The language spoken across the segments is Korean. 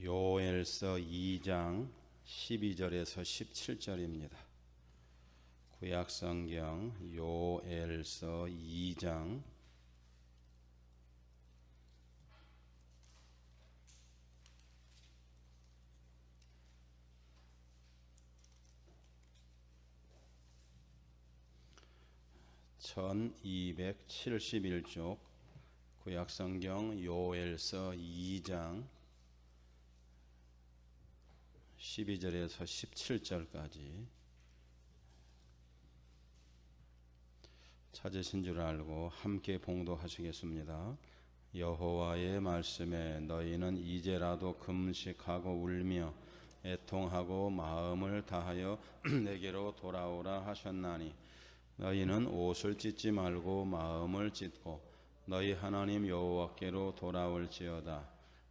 요엘서 2장 12절에서 17절입니다. 구약성경 요엘서 2장 1271쪽 구약성경 요엘서 2장 12절에서 17절까지 찾으신 줄 알고 함께 봉독하시겠습니다. 여호와의 말씀에 너희는 이제라도 금식하고 울며 애통하고 마음을 다하여 내게로 돌아오라 하셨나니 너희는 옷을 찢지 말고 마음을 찢고 너희 하나님 여호와께로 돌아올지어다.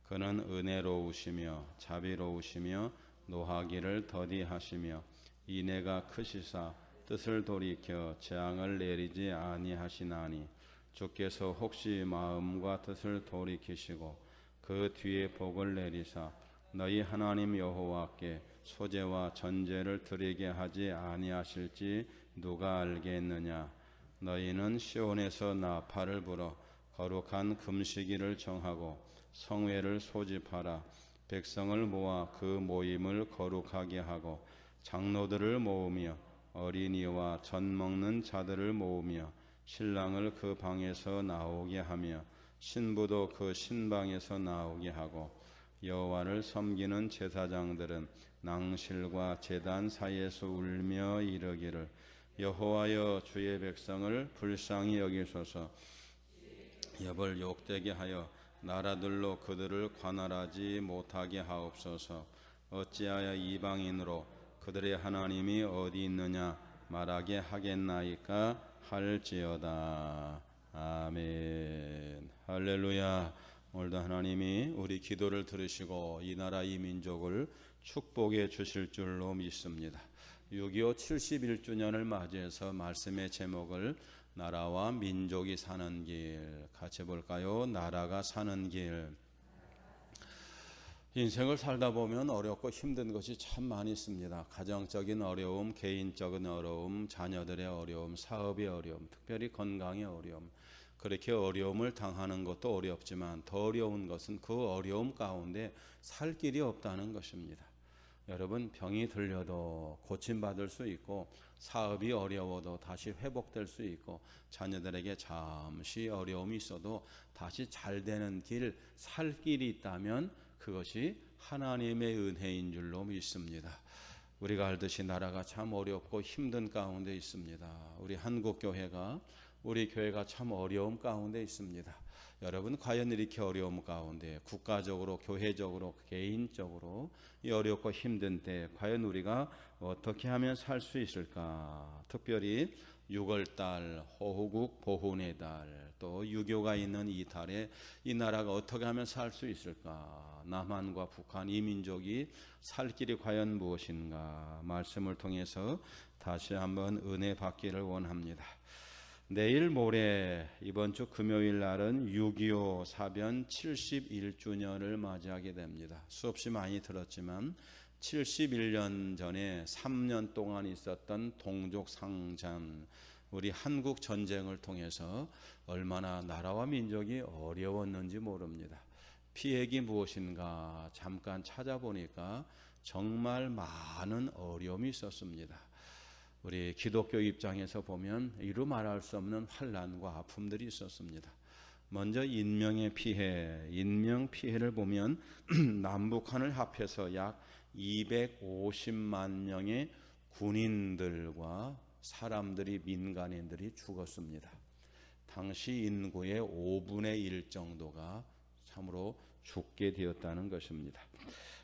그는 은혜로우시며 자비로우시며 노하기를 더디하시며 인애가 크시사 뜻을 돌이켜 재앙을 내리지 아니하시나니 주께서 혹시 마음과 뜻을 돌이키시고 그 뒤에 복을 내리사 너희 하나님 여호와께 소제와 전제를 드리게 하지 아니하실지 누가 알겠느냐. 너희는 시온에서 나팔을 불어 거룩한 금식일을 정하고 성회를 소집하라. 백성을 모아 그 모임을 거룩하게 하고 장로들을 모으며 어린이와 젖 먹는 자들을 모으며 신랑을 그 방에서 나오게 하며 신부도 그 신방에서 나오게 하고 여호와를 섬기는 제사장들은 낭실과 제단 사이에서 울며 이르기를 여호와여 주의 백성을 불쌍히 여기소서. 여벌 욕되게 하여 나라들로 그들을 관할하지 못하게 하옵소서. 어찌하여 이방인으로 그들의 하나님이 어디 있느냐 말하게 하겠나이까 할지어다. 아멘. 할렐루야. 오늘도 하나님이 우리 기도를 들으시고 이 나라 이 민족을 축복해 주실 줄로 믿습니다. 6.25 71주년을 맞이해서 말씀의 제목을 나라와 민족이 사는 길 같이 볼까요? 나라가 사는 길. 인생을 살다 보면 어렵고 힘든 것이 참 많이 있습니다. 가정적인 어려움, 개인적인 어려움, 자녀들의 어려움, 사업의 어려움, 특별히 건강의 어려움. 그렇게 어려움을 당하는 것도 어렵지만 더 어려운 것은 그 어려움 가운데 살 길이 없다는 것입니다. 여러분, 병이 들려도 고침받을 수 있고 사업이 어려워도 다시 회복될 수 있고 자녀들에게 잠시 어려움이 있어도 다시 잘 되는 길, 살 길이 있다면 그것이 하나님의 은혜인 줄로 믿습니다. 우리가 알듯이 나라가 참 어렵고 힘든 가운데 있습니다. 우리 한국교회가 우리 교회가 참 어려움 가운데 있습니다. 여러분, 과연 이렇게 어려움 가운데 국가적으로, 교회적으로, 개인적으로 이 어렵고 힘든 때 과연 우리가 어떻게 하면 살 수 있을까? 특별히 6월달 호국 보훈의 달, 또 유교가 있는 이 달에 이 나라가 어떻게 하면 살 수 있을까? 남한과 북한 이 민족이 살 길이 과연 무엇인가? 말씀을 통해서 다시 한번 은혜 받기를 원합니다. 내일 모레 이번 주 금요일 날은 6.25 사변 71주년을 맞이하게 됩니다. 수없이 많이 들었지만 71년 전에 3년 동안 있었던 동족상잔, 우리 한국 전쟁을 통해서 얼마나 나라와 민족이 어려웠는지 모릅니다. 피해기 무엇인가 잠깐 찾아보니까 정말 많은 어려움이 있었습니다. 우리 기독교 입장에서 보면 이루 말할 수 없는 환난과 아픔들이 있었습니다. 먼저 인명 피해를 보면 남북한을 합해서 약 250만 명의 군인들과 사람들이, 민간인들이 죽었습니다. 당시 인구의 5분의 1 정도가 참으로 죽게 되었다는 것입니다.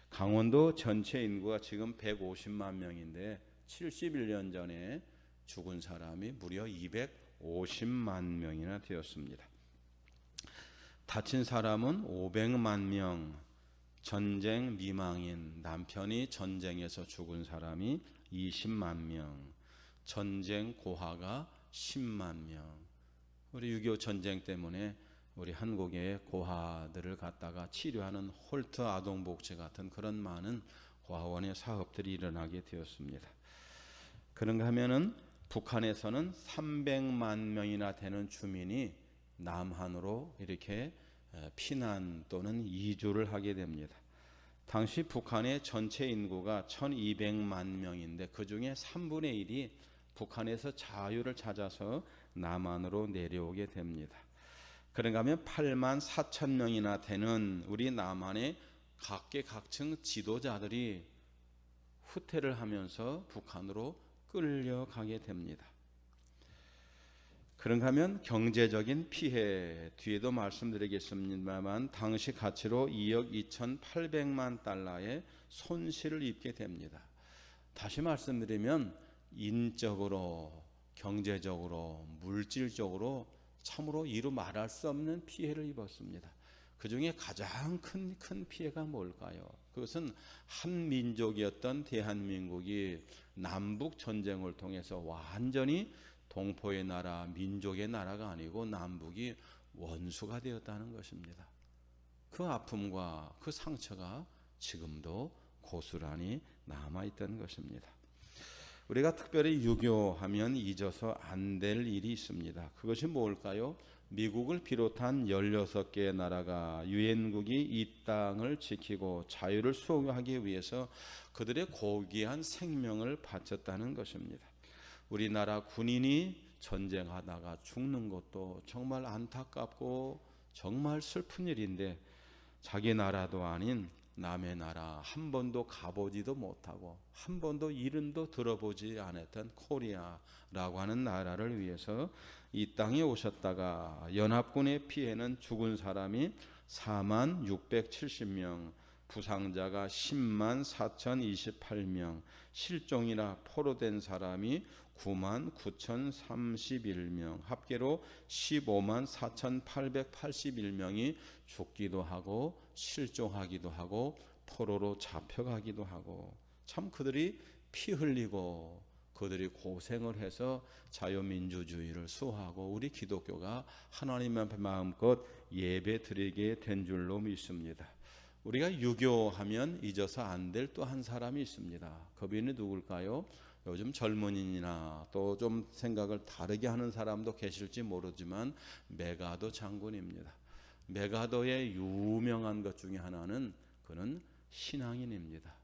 강원도 전체 인구가 지금 150만 명인데 71년 전에 죽은 사람이 무려 250만 명이나 되었습니다. 다친 사람은 500만 명, 전쟁 미망인, 남편이 전쟁에서 죽은 사람이 20만 명, 전쟁 고아가 10만 명. 우리 6.25 전쟁 때문에 우리 한국의 고아들을 갖다가 치료하는 홀트 아동복지 같은 그런 많은 고아원의 사업들이 일어나게 되었습니다. 그런가 하면은 북한에서는 300만 명이나 되는 주민이 남한으로 이렇게 피난 또는 이주를 하게 됩니다. 당시 북한의 전체 인구가 1200만 명인데 그 중에 3분의 1이 북한에서 자유를 찾아서 남한으로 내려오게 됩니다. 그런가 하면 8만 4천 명이나 되는 우리 남한의 각계각층 지도자들이 후퇴를 하면서 북한으로 끌려가게 됩니다. 그런가 하면 경제적인 피해, 뒤에도 말씀드리겠습니다만 당시 가치로 2억 2,800만 달러의 손실을 입게 됩니다. 다시 말씀드리면 인적으로, 경제적으로, 물질적으로 참으로 이루 말할 수 없는 피해를 입었습니다. 그 중에 가장 큰 피해가 뭘까요? 그것은 한 민족이었던 대한민국이 남북 전쟁을 통해서 완전히 동포의 나라, 민족의 나라가 아니고 남북이 원수가 되었다는 것입니다. 그 아픔과 그 상처가 지금도 고스란히 남아있던 것입니다. 우리가 특별히 유교하면 잊어서 안 될 일이 있습니다. 그것이 뭘까요? 미국을 비롯한 16개의 나라가 유엔국이 이 땅을 지키고 자유를 수호하기 위해서 그들의 고귀한 생명을 바쳤다는 것입니다. 우리나라 군인이 전쟁하다가 죽는 것도 정말 안타깝고 정말 슬픈 일인데 자기 나라도 아닌 남의 나라 한 번도 가보지도 못하고 한 번도 이름도 들어보지 않았던 코리아라고 하는 나라를 위해서 이 땅에 오셨다가 연합군의 피해는 죽은 사람이 4만 670명, 부상자가 10만 4,028명, 실종이나 포로된 사람이 9만 9,031명, 합계로 15만 4,881명이 죽기도 하고 실종하기도 하고 포로로 잡혀가기도 하고 참 그들이 피 흘리고 그들이 고생을 해서 자유민주주의를 수호하고 우리 기독교가 하나님 앞에 마음껏 예배 드리게 된 줄로 믿습니다. 우리가 유교하면 잊어서 안 될 또 한 사람이 있습니다. 그분이 누굴까요? 요즘 젊은이나 또 좀 생각을 다르게 하는 사람도 계실지 모르지만 메가더 장군입니다. 메가더의 유명한 것 중에 하나는 그는 신앙인입니다.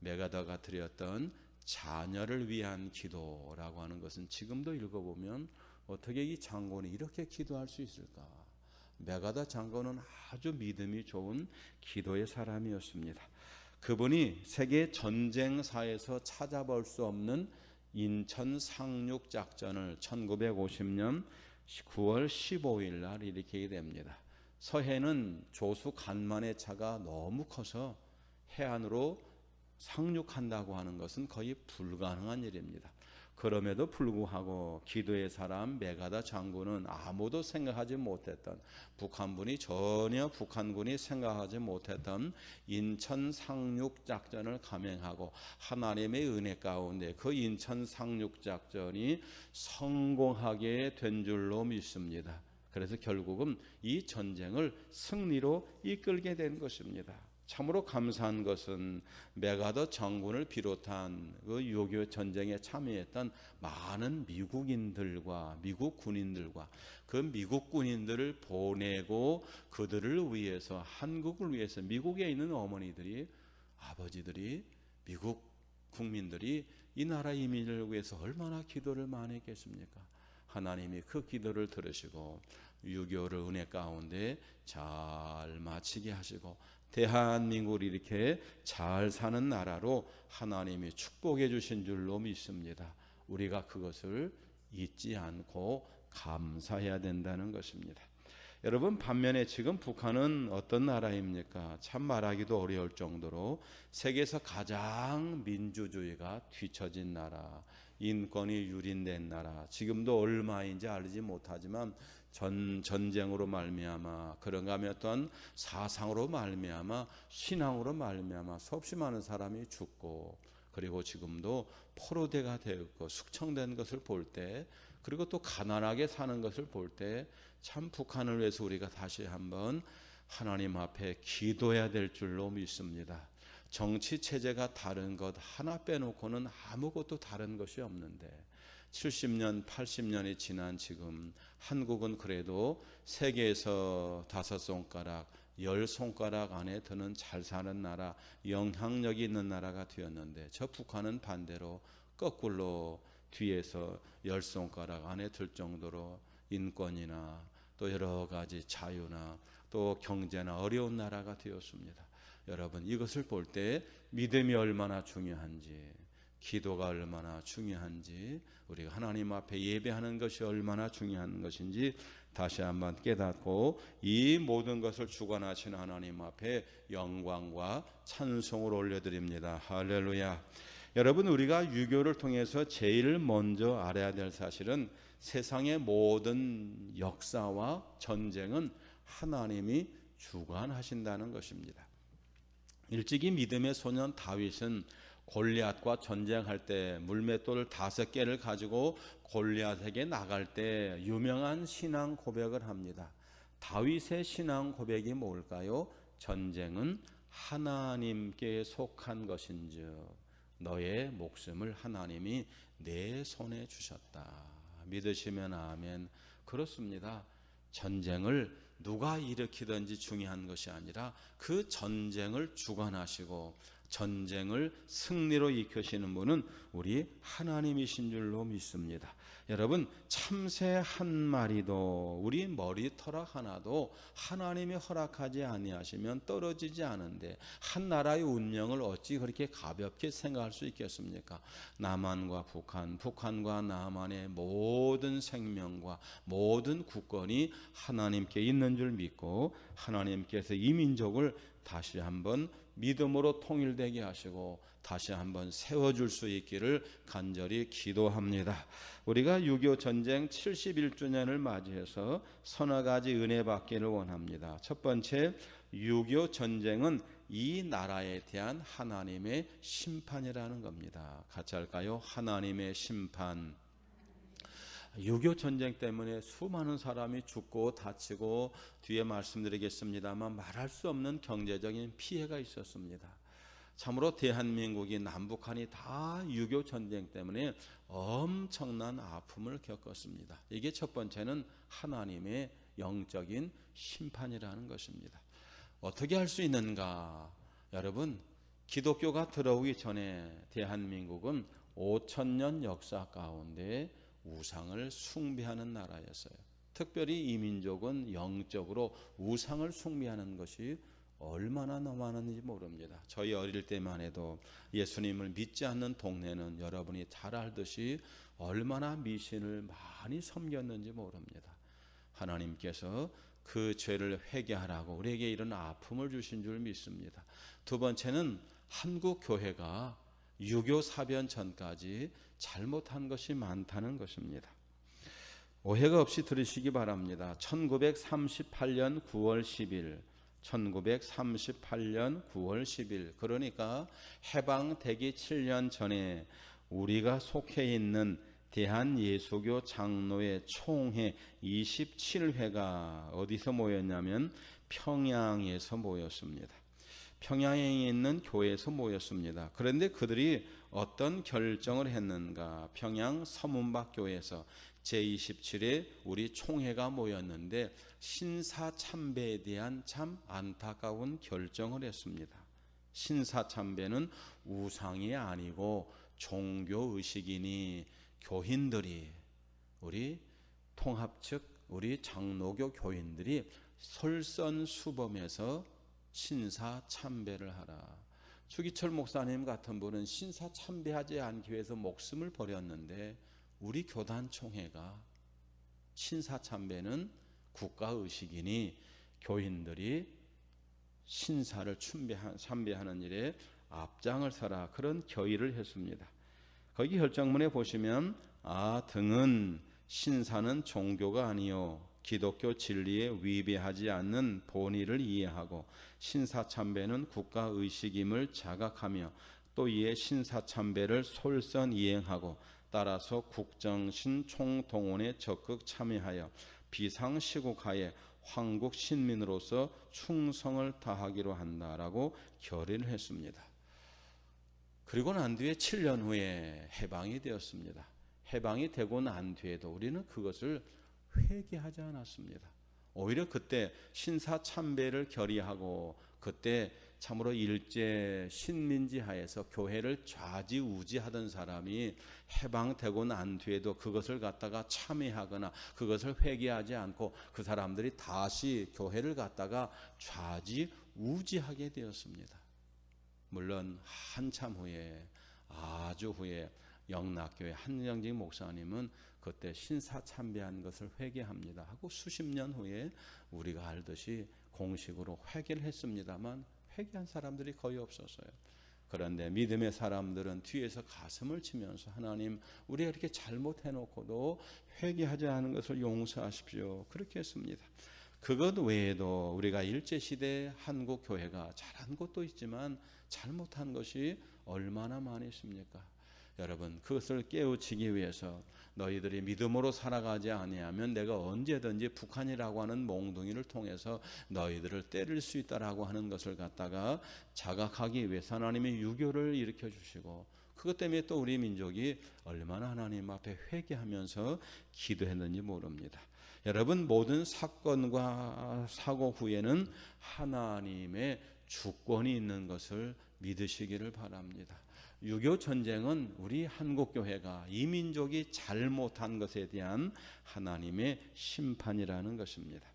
메가더가 드렸던 자녀를 위한 기도라고 하는 것은 지금도 읽어보면 어떻게 이 장군이 이렇게 기도할 수 있을까? 메가더 장군은 아주 믿음이 좋은 기도의 사람이었습니다. 그분이 세계 전쟁사에서 찾아볼 수 없는 인천 상륙 작전을 1950년 9월 15일 날 일으키게 됩니다. 서해는 조수 간만의 차가 너무 커서 해안으로 상륙한다고 하는 것은 거의 불가능한 일입니다. 그럼에도 불구하고 기도의 사람 메가더 장군은 아무도 생각하지 못했던 북한군이 생각하지 못했던 인천 상륙 작전을 감행하고 하나님의 은혜 가운데 그 인천 상륙 작전이 성공하게 된 줄로 믿습니다. 그래서 결국은 이 전쟁을 승리로 이끌게 된 것입니다. 참으로 감사한 것은 메가더 장군을 비롯한 그 유교 전쟁에 참여했던 많은 미국인들과 미국 군인들과 그 미국 군인들을 보내고 그들을 위해서 한국을 위해서 미국에 있는 어머니들이 아버지들이 미국 국민들이 이 나라 이민을 위해서 얼마나 기도를 많이 했겠습니까? 하나님이 그 기도를 들으시고 유교를 은혜 가운데 잘 마치게 하시고 대한민국을 이렇게 잘 사는 나라로 하나님이 축복해 주신 줄로 믿습니다. 우리가 그것을 잊지 않고 감사해야 된다는 것입니다. 여러분, 반면에 지금 북한은 어떤 나라입니까? 참 말하기도 어려울 정도로 세계에서 가장 민주주의가 뒤처진 나라, 인권이 유린된 나라, 지금도 얼마인지 알지 못하지만 전쟁으로 말미암아 그런가 하면 어떤 사상으로 말미암아 신앙으로 말미암아 수없이 많은 사람이 죽고 그리고 지금도 포로대가 되었고 숙청된 것을 볼 때, 그리고 또 가난하게 사는 것을 볼 때 참 북한을 위해서 우리가 다시 한번 하나님 앞에 기도해야 될 줄로 믿습니다. 정치 체제가 다른 것 하나 빼놓고는 아무것도 다른 것이 없는데 70년, 80년이 지난 지금 한국은 그래도 세계에서 5손가락, 10손가락 안에 드는 잘 사는 나라, 영향력이 있는 나라가 되었는데 저 북한은 반대로 거꾸로 뒤에서 10손가락 안에 들 정도로 인권이나 또 여러 가지 자유나 또 경제나 어려운 나라가 되었습니다. 여러분, 이것을 볼 때 믿음이 얼마나 중요한지, 기도가 얼마나 중요한지, 우리가 하나님 앞에 예배하는 것이 얼마나 중요한 것인지 다시 한번 깨닫고 이 모든 것을 주관하신 하나님 앞에 영광과 찬송을 올려드립니다. 할렐루야. 여러분, 우리가 유교를 통해서 제일 먼저 알아야 될 사실은 세상의 모든 역사와 전쟁은 하나님이 주관하신다는 것입니다. 일찍이 믿음의 소년 다윗은 골리앗과 전쟁할 때 물맷돌 5개를 가지고 골리앗에게 나갈 때 유명한 신앙 고백을 합니다. 다윗의 신앙 고백이 뭘까요? 전쟁은 하나님께 속한 것인즉 너의 목숨을 하나님이 내 손에 주셨다. 믿으시면 아멘. 그렇습니다. 전쟁을 누가 일으키든지 중요한 것이 아니라 그 전쟁을 주관하시고 전쟁을 승리로 이끄시는 분은 우리 하나님이신 줄로 믿습니다. 여러분, 참새 한 마리도 우리 머리털 하나도 하나님이 허락하지 아니하시면 떨어지지 않은데 한 나라의 운명을 어찌 그렇게 가볍게 생각할 수 있겠습니까? 남한과 북한, 북한과 남한의 모든 생명과 모든 국권이 하나님께 있는 줄 믿고 하나님께서 이 민족을 다시 한번 믿음으로 통일되게 하시고 다시 한번 세워줄 수 있기를 간절히 기도합니다. 우리가 6.25 전쟁 71주년을 맞이해서 서너 가지 은혜 받기를 원합니다. 첫 번째, 6.25 전쟁은 이 나라에 대한 하나님의 심판이라는 겁니다. 같이 할까요? 하나님의 심판. 6.25 전쟁 때문에 수많은 사람이 죽고 다치고 뒤에 말씀드리겠습니다만 말할 수 없는 경제적인 피해가 있었습니다. 참으로 대한민국이 남북한이 다 6.25 전쟁 때문에 엄청난 아픔을 겪었습니다. 이게 첫 번째는 하나님의 영적인 심판이라는 것입니다. 어떻게 할 수 있는가? 여러분, 기독교가 들어오기 전에 대한민국은 5,000년 역사 가운데 우상을 숭배하는 나라였어요. 특별히 이 민족은 영적으로 우상을 숭배하는 것이 얼마나 많았는지 모릅니다. 저희 어릴 때만 해도 예수님을 믿지 않는 동네는 여러분이 잘 알듯이 얼마나 미신을 많이 섬겼는지 모릅니다. 하나님께서 그 죄를 회개하라고 우리에게 이런 아픔을 주신 줄 믿습니다. 두 번째는 한국 교회가 6.25 사변 전까지 잘못한 것이 많다는 것입니다. 오해가 없이 들으시기 바랍니다. 1938년 9월 10일 1938년 9월 10일 그러니까 해방되기 7년 전에 우리가 속해 있는 대한예수교 장로회 총회 27회가 어디서 모였냐면 평양에서 모였습니다. 평양에 있는 교회에서 모였습니다. 그런데 그들이 어떤 결정을 했는가? 평양 서문박 교회에서 제27회 우리 총회가 모였는데 신사참배에 대한 참 안타까운 결정을 했습니다. 신사참배는 우상이 아니고 종교의식이니 교인들이 우리 통합 측 우리 장로교 교인들이 솔선수범해서 신사참배를 하라. 주기철 목사님 같은 분은 신사참배하지 않기 위해서 목숨을 버렸는데 우리 교단 총회가 신사참배는 국가의식이니 교인들이 신사를 참배하는 일에 앞장을 서라 그런 결의를 했습니다. 거기 결정문에 보시면 등은 신사는 종교가 아니요 기독교 진리에 위배하지 않는 본의를 이해하고 신사참배는 국가의식임을 자각하며 또 이에 신사참배를 솔선 이행하고 따라서 국정신 총동원에 적극 참여하여 비상시국하에 황국 신민으로서 충성을 다하기로 한다라고 결의를 했습니다. 그리고 난 뒤에 7년 후에 해방이 되었습니다. 해방이 되고 난 뒤에도 우리는 그것을 회개하지 않았습니다. 오히려 그때 신사참배를 결의하고 그때 참으로 일제 식민지 하에서 교회를 좌지우지하던 사람이 해방되고 난 뒤에도 그것을 갖다가 참여하거나 그것을 회개하지 않고 그 사람들이 다시 교회를 갖다가 좌지우지하게 되었습니다. 물론 한참 후에, 아주 후에 영락교회 한정직 목사님은 그때 신사참배한 것을 회개합니다 하고 수십 년 후에 우리가 알듯이 공식으로 회개를 했습니다만 회개한 사람들이 거의 없었어요. 그런데 믿음의 사람들은 뒤에서 가슴을 치면서 하나님, 우리가 이렇게 잘못해놓고도 회개하지 않은 것을 용서하십시오, 그렇게 했습니다. 그것 외에도 우리가 일제시대 한국 교회가 잘한 것도 있지만 잘못한 것이 얼마나 많이 있습니까? 여러분, 그것을 깨우치기 위해서 너희들이 믿음으로 살아가지 아니하면 내가 언제든지 북한이라고 하는 몽둥이를 통해서 너희들을 때릴 수 있다라고 하는 것을 갖다가 자각하기 위해서 하나님의 유교를 일으켜 주시고, 그것 때문에 또 우리 민족이 얼마나 하나님 앞에 회개하면서 기도했는지 모릅니다. 여러분, 모든 사건과 사고 후에는 하나님의 주권이 있는 것을 믿으시기를 바랍니다. 6.25 전쟁은 우리 한국교회가 이 민족이 잘못한 것에 대한 하나님의 심판이라는 것입니다.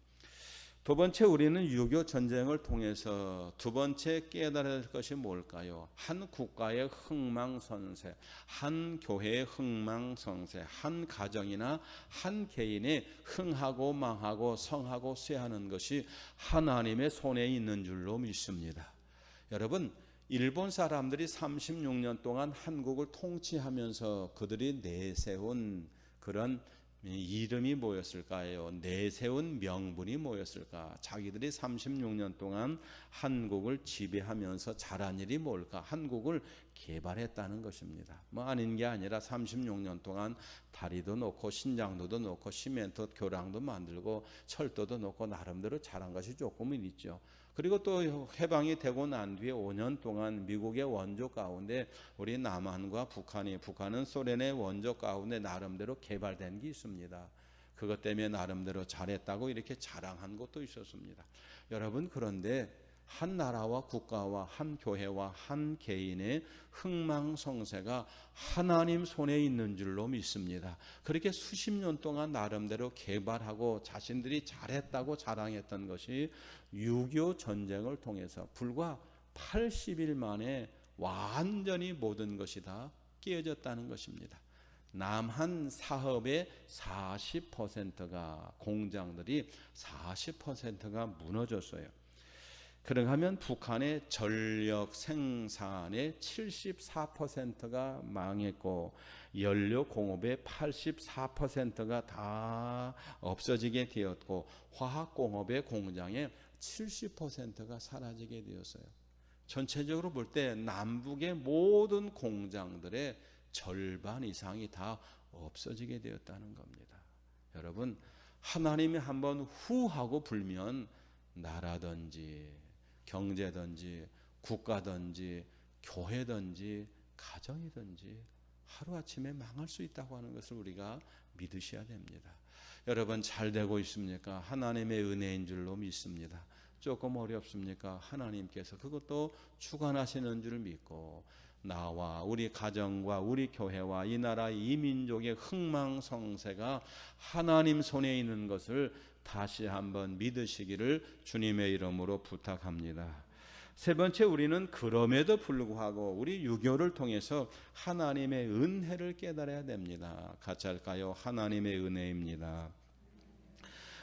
두 번째, 우리는 6.25 전쟁을 통해서 두 번째 깨달아야 할 것이 뭘까요? 한 국가의 흥망성쇠, 한 교회의 흥망성쇠, 한 가정이나 한 개인의 흥하고 망하고 성하고 쇠하는 것이 하나님의 손에 있는 줄로 믿습니다. 여러분, 일본 사람들이 36년 동안 한국을 통치하면서 그들이 내세운 그런 이름이 뭐였을까요? 내세운 명분이 뭐였을까? 자기들이 36년 동안 한국을 지배하면서 잘한 일이 뭘까? 한국을 개발했다는 것입니다. 뭐 아닌 게 아니라 36년 동안 다리도 놓고 신장도도 놓고 시멘트 교량도 만들고 철도도 놓고 나름대로 잘한 것이 조금은 있죠. 그리고 또 해방이 되고 난 뒤에 5년 동안 미국의 원조 가운데 우리 남한과 북한은 소련의 원조 가운데 나름대로 개발된 게 있습니다. 그것 때문에 나름대로 잘했다고 이렇게 자랑한 것도 있었습니다. 여러분, 그런데 한 나라와 국가와 한 교회와 한 개인의 흥망성쇠가 하나님 손에 있는 줄로 믿습니다. 그렇게 수십 년 동안 나름대로 개발하고 자신들이 잘했다고 자랑했던 것이 6.25 전쟁을 통해서 불과 80일 만에 완전히 모든 것이 다 깨어졌다는 것입니다. 남한 사업의 40%가, 공장들이 40%가 무너졌어요. 그런가 하면 북한의 전력 생산의 74%가 망했고 연료 공업의 84%가 다 없어지게 되었고 화학 공업의 공장의 70%가 사라지게 되었어요. 전체적으로 볼 때 남북의 모든 공장들의 절반 이상이 다 없어지게 되었다는 겁니다. 여러분, 하나님이 한번 후 하고 불면 나라든지 경제든지 국가든지 교회든지 가정이든지 하루아침에 망할 수 있다고 하는 것을 우리가 믿으셔야 됩니다. 여러분, 잘 되고 있습니까? 하나님의 은혜인 줄로 믿습니다. 조금 어렵습니까? 하나님께서 그것도 주관하시는 줄 믿고 나와 우리 가정과 우리 교회와 이 나라 이 민족의 흥망성쇠가 하나님 손에 있는 것을 다시 한번 믿으시기를 주님의 이름으로 부탁합니다. 세 번째, 우리는 그럼에도 불구하고 우리 유교를 통해서 하나님의 은혜를 깨달아야 됩니다. 같이 할까요? 하나님의 은혜입니다.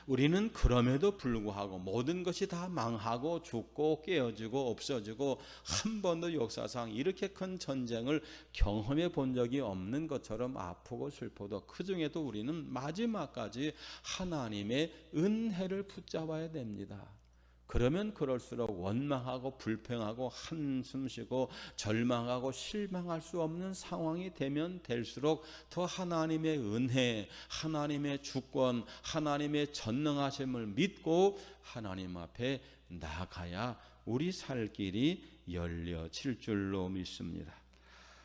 우리는 그럼에도 불구하고 모든 것이 다 망하고 죽고 깨어지고 없어지고 한 번도 역사상 이렇게 큰 전쟁을 경험해 본 적이 없는 것처럼 아프고 슬퍼도 그 중에도 우리는 마지막까지 하나님의 은혜를 붙잡아야 됩니다. 그러면 그럴수록 원망하고 불평하고 한숨 쉬고 절망하고 실망할 수 없는 상황이 되면 될수록 더 하나님의 은혜, 하나님의 주권, 하나님의 전능하심을 믿고 하나님 앞에 나가야 우리 살 길이 열려질 줄로 믿습니다.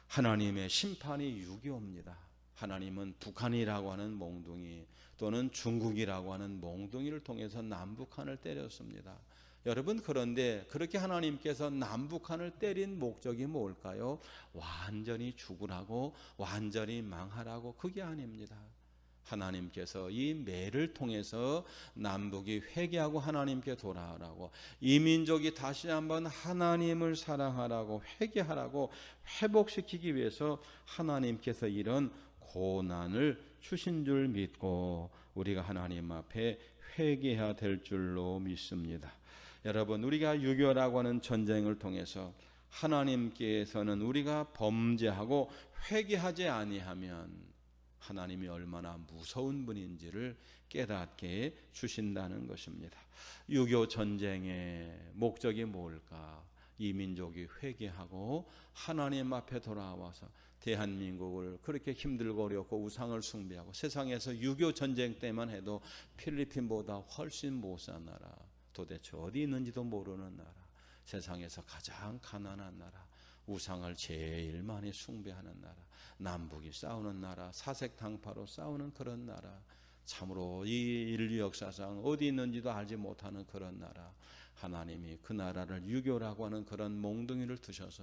하나님의 심판이 유교입니다. 하나님은 북한이라고 하는 몽둥이 또는 중국이라고 하는 몽둥이를 통해서 남북한을 때렸습니다. 여러분, 그런데 그렇게 하나님께서 남북한을 때린 목적이 뭘까요? 완전히 죽으라고, 완전히 망하라고. 그게 아닙니다. 하나님께서 이 매를 통해서 남북이 회개하고 하나님께 돌아오라고, 이 민족이 다시 한번 하나님을 사랑하라고, 회개하라고, 회복시키기 위해서 하나님께서 이런 고난을 주신 줄 믿고 우리가 하나님 앞에 회개해야 될 줄로 믿습니다. 여러분, 우리가 유교라고 하는 전쟁을 통해서 하나님께서는 우리가 범죄하고 회개하지 아니하면 하나님이 얼마나 무서운 분인지를 깨닫게 주신다는 것입니다. 유교 전쟁의 목적이 뭘까? 이 민족이 회개하고 하나님 앞에 돌아와서 대한민국을 그렇게 힘들고 어렵고 우상을 숭배하고, 세상에서 유교 전쟁 때만 해도 필리핀보다 훨씬 못 산 나라, 도대체 어디 있는지도 모르는 나라, 세상에서 가장 가난한 나라, 우상을 제일 많이 숭배하는 나라, 남북이 싸우는 나라, 사색당파로 싸우는 그런 나라, 참으로 이 인류 역사상 어디 있는지도 알지 못하는 그런 나라, 하나님이 그 나라를 유교라고 하는 그런 몽둥이를 두셔서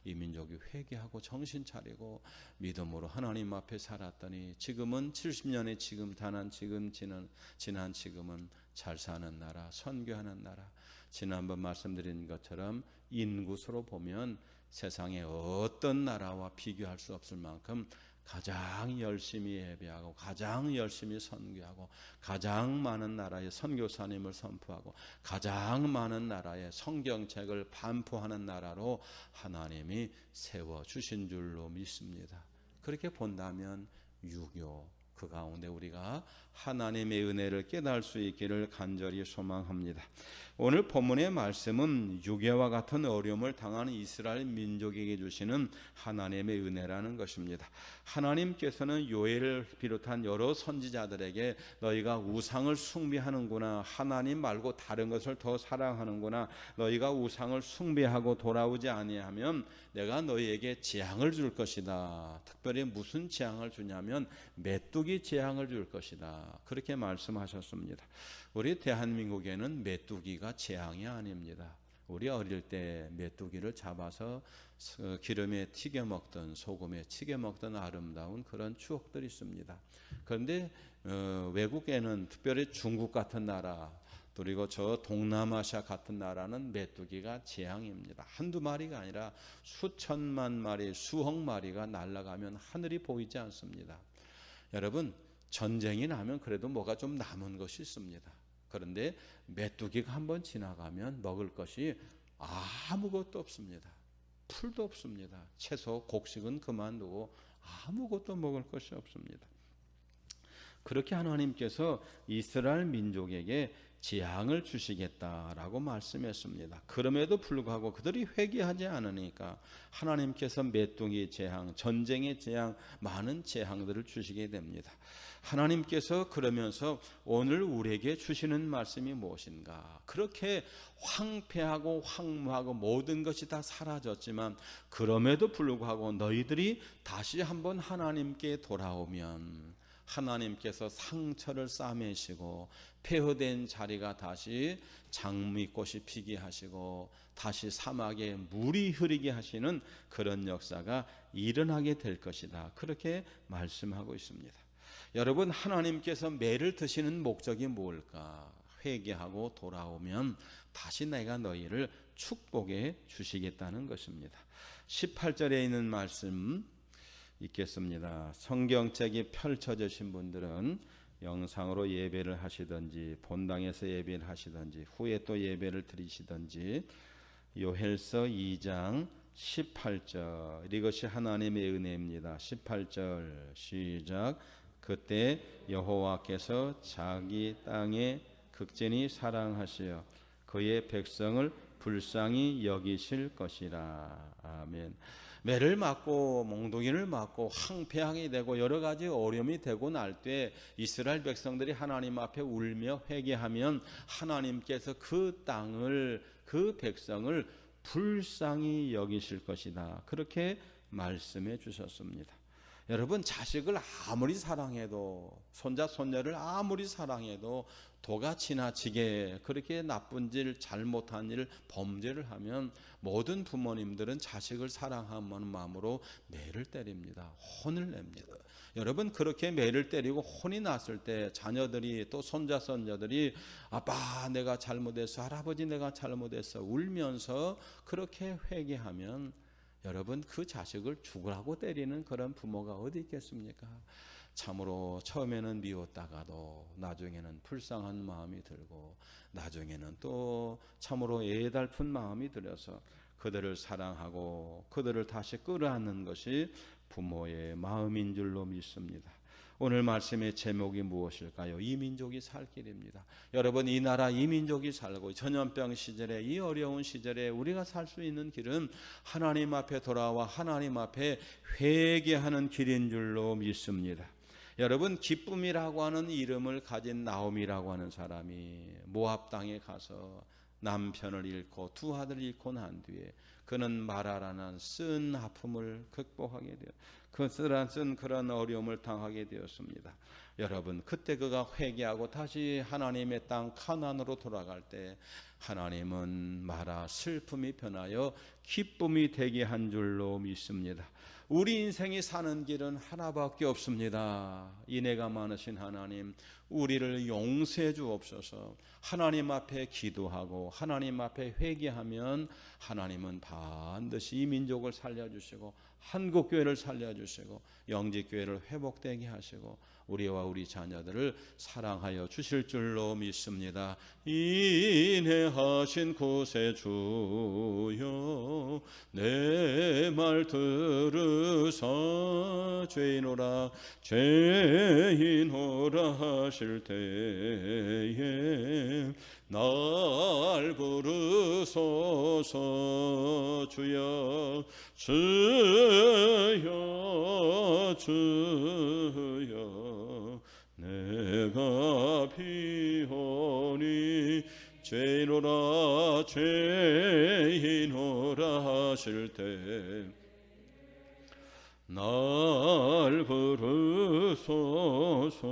이 민족이 회개하고 정신 차리고 믿음으로 하나님 앞에 살았더니 지금은 70년의 지금 지난 지금은 잘 사는 나라, 선교하는 나라. 지난번 말씀드린 것처럼 인구수로 보면 세상의 어떤 나라와 비교할 수 없을 만큼 가장 열심히 예배하고 가장 열심히 선교하고 가장 많은 나라의 선교사님을 선포하고 가장 많은 나라의 성경책을 반포하는 나라로 하나님이 세워주신 줄로 믿습니다. 그렇게 본다면 유교, 그 가운데 우리가 하나님의 은혜를 깨달을 수 있기를 간절히 소망합니다. 오늘 본문의 말씀은 유교와 같은 어려움을 당하는 이스라엘 민족에게 주시는 하나님의 은혜라는 것입니다. 하나님께서는 요엘을 비롯한 여러 선지자들에게 너희가 우상을 숭배하는구나, 하나님 말고 다른 것을 더 사랑하는구나, 너희가 우상을 숭배하고 돌아오지 아니하면 내가 너희에게 재앙을 줄 것이다. 특별히 무슨 재앙을 주냐면 메뚜기 재앙을 줄 것이다. 그렇게 말씀하셨습니다. 우리 대한민국에는 메뚜기가 재앙이 아닙니다. 우리 어릴 때 메뚜기를 잡아서 기름에 튀겨 먹던, 소금에 튀겨 먹던 아름다운 그런 추억들이 있습니다. 그런데 외국에는 특별히 중국 같은 나라, 그리고 저 동남아시아 같은 나라는 메뚜기가 재앙입니다. 한두 마리가 아니라 수천만 마리, 수억 마리가 날아가면 하늘이 보이지 않습니다. 여러분, 전쟁이 나면 그래도 뭐가 좀 남은 것이 있습니다. 그런데 메뚜기가 한번 지나가면 먹을 것이 아무것도 없습니다. 풀도 없습니다. 채소, 곡식은 그만두고 아무것도 먹을 것이 없습니다. 그렇게 하나님께서 이스라엘 민족에게 재앙을 주시겠다라고 말씀했습니다. 그럼에도 불구하고 그들이 회개하지 않으니까 하나님께서 메뚜기 재앙, 전쟁의 재앙, 많은 재앙들을 주시게 됩니다. 하나님께서 그러면서 오늘 우리에게 주시는 말씀이 무엇인가? 그렇게 황폐하고 황무하고 모든 것이 다 사라졌지만 그럼에도 불구하고 너희들이 다시 한번 하나님께 돌아오면 하나님께서 상처를 싸매시고 폐허된 자리가 다시 장미꽃이 피게 하시고 다시 사막에 물이 흐르게 하시는 그런 역사가 일어나게 될 것이다. 그렇게 말씀하고 있습니다. 여러분, 하나님께서 매를 드시는 목적이 뭘까? 회개하고 돌아오면 다시 내가 너희를 축복해 주시겠다는 것입니다. 18절에 있는 말씀 읽겠습니다. 성경책이 펼쳐지신 분들은 영상으로 예배를 하시든지 본당에서 예배를 하시든지 후에 또 예배를 드리시든지 요엘서 2장 18절, 이것이 하나님의 은혜입니다. 18절 시작. 그때 여호와께서 자기 땅에 극진히 사랑하시어 그의 백성을 불쌍히 여기실 것이라. 아멘. 매를 맞고 몽둥이를 맞고 황폐하게 되고 여러 가지 어려움이 되고 날 때 이스라엘 백성들이 하나님 앞에 울며 회개하면 하나님께서 그 땅을, 그 백성을 불쌍히 여기실 것이다. 그렇게 말씀해 주셨습니다. 여러분, 자식을 아무리 사랑해도, 손자 손녀를 아무리 사랑해도 도가 지나치게 그렇게 나쁜 일, 잘못한 일, 범죄를 하면 모든 부모님들은 자식을 사랑하는 마음으로 매를 때립니다. 혼을 냅니다. 여러분, 그렇게 매를 때리고 혼이 났을 때 자녀들이, 또 손자 손녀들이 아빠 내가 잘못했어, 할아버지 내가 잘못했어 울면서 그렇게 회개하면 여러분, 그 자식을 죽으라고 때리는 그런 부모가 어디 있겠습니까? 참으로 처음에는 미웠다가도 나중에는 불쌍한 마음이 들고 나중에는 또 참으로 애달픈 마음이 들어서 그들을 사랑하고 그들을 다시 끌어안는 것이 부모의 마음인 줄로 믿습니다. 오늘 말씀의 제목이 무엇일까요? 이 민족이 살 길입니다. 여러분, 이 나라 이 민족이 살고 전염병 시절에, 이 어려운 시절에 우리가 살 수 있는 길은 하나님 앞에 돌아와 하나님 앞에 회개하는 길인 줄로 믿습니다. 여러분, 기쁨이라고 하는 이름을 가진 나옴이라고 하는 사람이 모압 땅에 가서 남편을 잃고 두 아들을 잃고 난 뒤에 그는 마라라는 쓴 아픔을 극복하게 되어 그 쓴 그런 어려움을 당하게 되었습니다. 여러분, 그때 그가 회개하고 다시 하나님의 땅 가나안으로 돌아갈 때 하나님은 마라 슬픔이 변하여 기쁨이 되게 한 줄로 믿습니다. 우리 인생이 사는 길은 하나밖에 없습니다. 인애가 많으신 하나님, 우리를 용서해 주옵소서. 하나님 앞에 기도하고 하나님 앞에 회개하면 하나님은 반드시 이 민족을 살려주시고 한국교회를 살려주시고 영직교회를 회복되게 하시고 우리와 우리 자녀들을 사랑하여 주실 줄로 믿습니다. 인애하신 구세주여, 내 말 들으사 죄인오라 죄인오라 하실 때에 날 부르소서. 주여 주여 주여, 내가 비오니 죄인오라 죄인오라 하실 때 날 부르소서.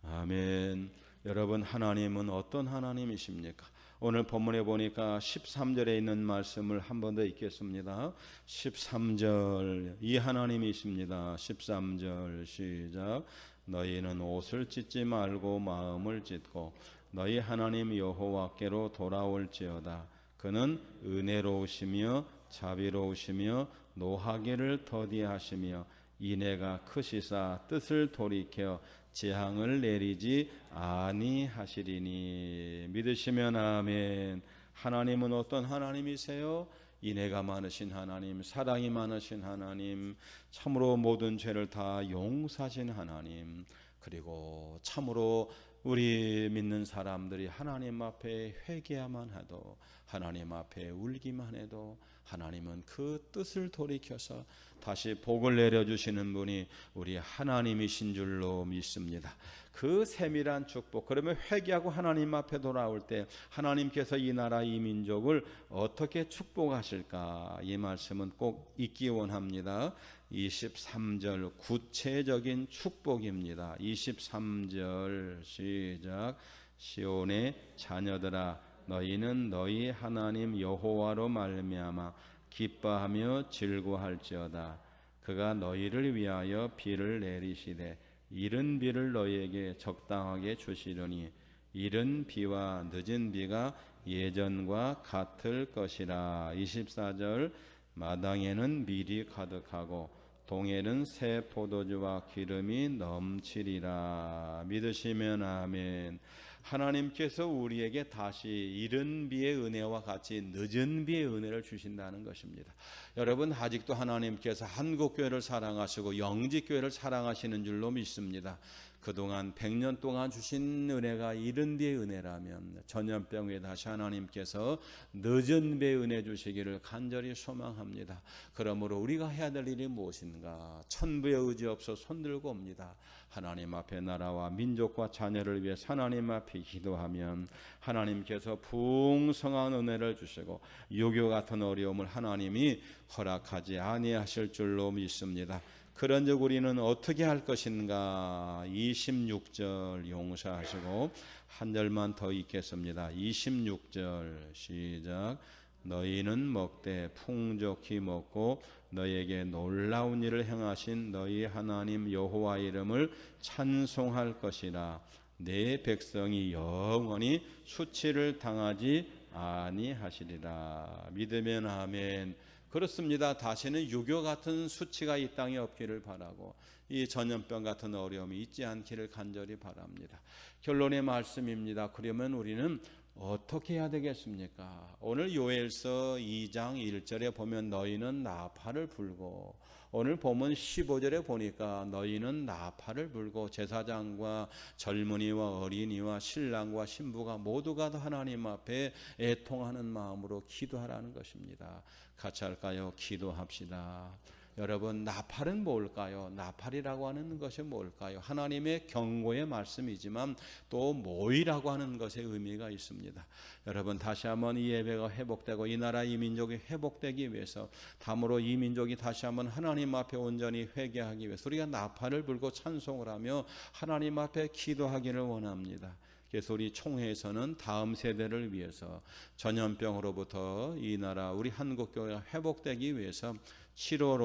아멘. 여러분, 하나님은 어떤 하나님이십니까? 오늘 본문에 보니까 13절에 있는 말씀을 한 번 더 읽겠습니다. 13절, 이 하나님이십니다. 13절 시작. 너희는 옷을 찢지 말고 마음을 찢고 너희 하나님 여호와께로 돌아올지어다. 그는 은혜로우시며 자비로우시며 노하기를 더디하시며 인애가 크시사 뜻을 돌이켜 재앙을 내리지 아니하시리니. 믿으시면 아멘. 하나님은 어떤 하나님이세요? 인애가 많으신 하나님, 사랑이 많으신 하나님, 참으로 모든 죄를 다 용서하신 하나님, 그리고 참으로 우리 믿는 사람들이 하나님 앞에 회개야만 해도, 하나님 앞에 울기만 해도 하나님은 그 뜻을 돌이켜서 다시 복을 내려주시는 분이 우리 하나님이신 줄로 믿습니다. 그 세밀한 축복, 그러면 회개하고 하나님 앞에 돌아올 때 하나님께서 이 나라 이 민족을 어떻게 축복하실까, 이 말씀은 꼭 잊기 원합니다. 23절 구체적인 축복입니다. 23절 시작. 시온의 자녀들아, 너희는 너희 하나님 여호와로 말미암아 기뻐하며 즐거워할지어다. 그가 너희를 위하여 비를 내리시되 이른 비를 너희에게 적당하게 주시려니 이른 비와 늦은 비가 예전과 같을 것이라. 24절 마당에는 밀이 가득하고 동에는 새 포도주와 기름이 넘치리라. 믿으시면 아멘. 하나님께서 우리에게 다시 이른 비의 은혜와 같이 늦은 비의 은혜를 주신다는 것입니다. 여러분, 아직도 하나님께서 한국교회를 사랑하시고 영직교회를 사랑하시는 줄로 믿습니다. 그동안 100년 동안 주신 은혜가 이른 배의 은혜라면 전염병에 다시 하나님께서 늦은 배의 은혜 주시기를 간절히 소망합니다. 그러므로 우리가 해야 될 일이 무엇인가? 천부의 의지 없어 손들고 옵니다. 하나님 앞에 나라와 민족과 자녀를 위해 하나님 앞에 기도하면 하나님께서 풍성한 은혜를 주시고 유교 같은 어려움을 하나님이 허락하지 아니하실 줄로 믿습니다. 그런즉 우리는 어떻게 할 것인가? 26절 용서하시고 한 절만 더 읽겠습니다. 26절 시작. 너희는 먹되 풍족히 먹고 너희에게 놀라운 일을 행하신 너희 하나님 여호와 이름을 찬송할 것이라. 내 백성이 영원히 수치를 당하지 아니하시리라. 믿으면 아멘. 그렇습니다. 다시는 유교 같은 수치가 이 땅에 없기를 바라고 이 전염병 같은 어려움이 있지 않기를 간절히 바랍니다. 결론의 말씀입니다. 그러면 우리는 어떻게 해야 되겠습니까? 오늘 요엘서 2장 1절에 보면 너희는 나팔을 불고, 오늘 보면 15절에 보니까 너희는 나팔을 불고 제사장과 젊은이와 어린이와 신랑과 신부가 모두가 하나님 앞에 애통하는 마음으로 기도하라는 것입니다. 같이 할까요? 기도합시다. 여러분, 나팔은 뭘까요? 나팔이라고 하는 것이 뭘까요? 하나님의 경고의 말씀이지만 또 모이라고 하는 것의 의미가 있습니다. 여러분, 다시 한번 이 예배가 회복되고 이 나라 이 민족이 회복되기 위해서, 다음으로 이 민족이 다시 한번 하나님 앞에 온전히 회개하기 위해서 우리가 나팔을 불고 찬송을 하며 하나님 앞에 기도하기를 원합니다. 그래서 우리 총회에서는 다음 세대를 위해서 전염병으로부터 이 나라 우리 한국교회가 회복되기 위해서 7월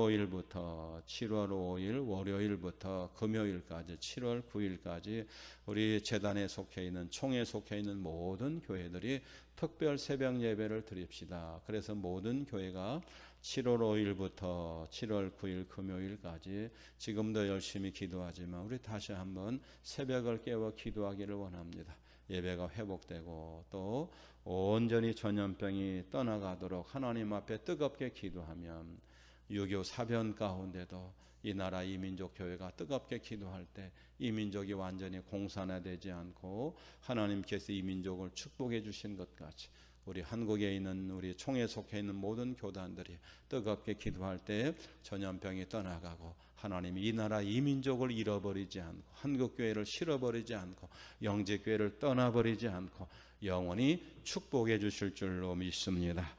5일 월요일부터 금요일까지 7월 9일까지 우리 재단에 속해 있는 총회에 속해 있는 모든 교회들이 특별 새벽 예배를 드립시다. 그래서 모든 교회가 7월 5일부터 7월 9일 금요일까지 지금도 열심히 기도하지만 우리 다시 한번 새벽을 깨워 기도하기를 원합니다. 예배가 회복되고 또 온전히 전염병이 떠나가도록 하나님 앞에 뜨겁게 기도하면 유교 사변 가운데도 이 나라 이 민족 교회가 뜨겁게 기도할 때 이 민족이 완전히 공산화되지 않고 하나님께서 이 민족을 축복해 주신 것 같이 우리 한국에 있는 우리 총회에 속해 있는 모든 교단들이 뜨겁게 기도할 때 전염병이 떠나가고 하나님이 이 나라 이 민족을 잃어버리지 않고 한국교회를 실어버리지 않고 영지교회를 떠나버리지 않고 영원히 축복해 주실 줄로 믿습니다.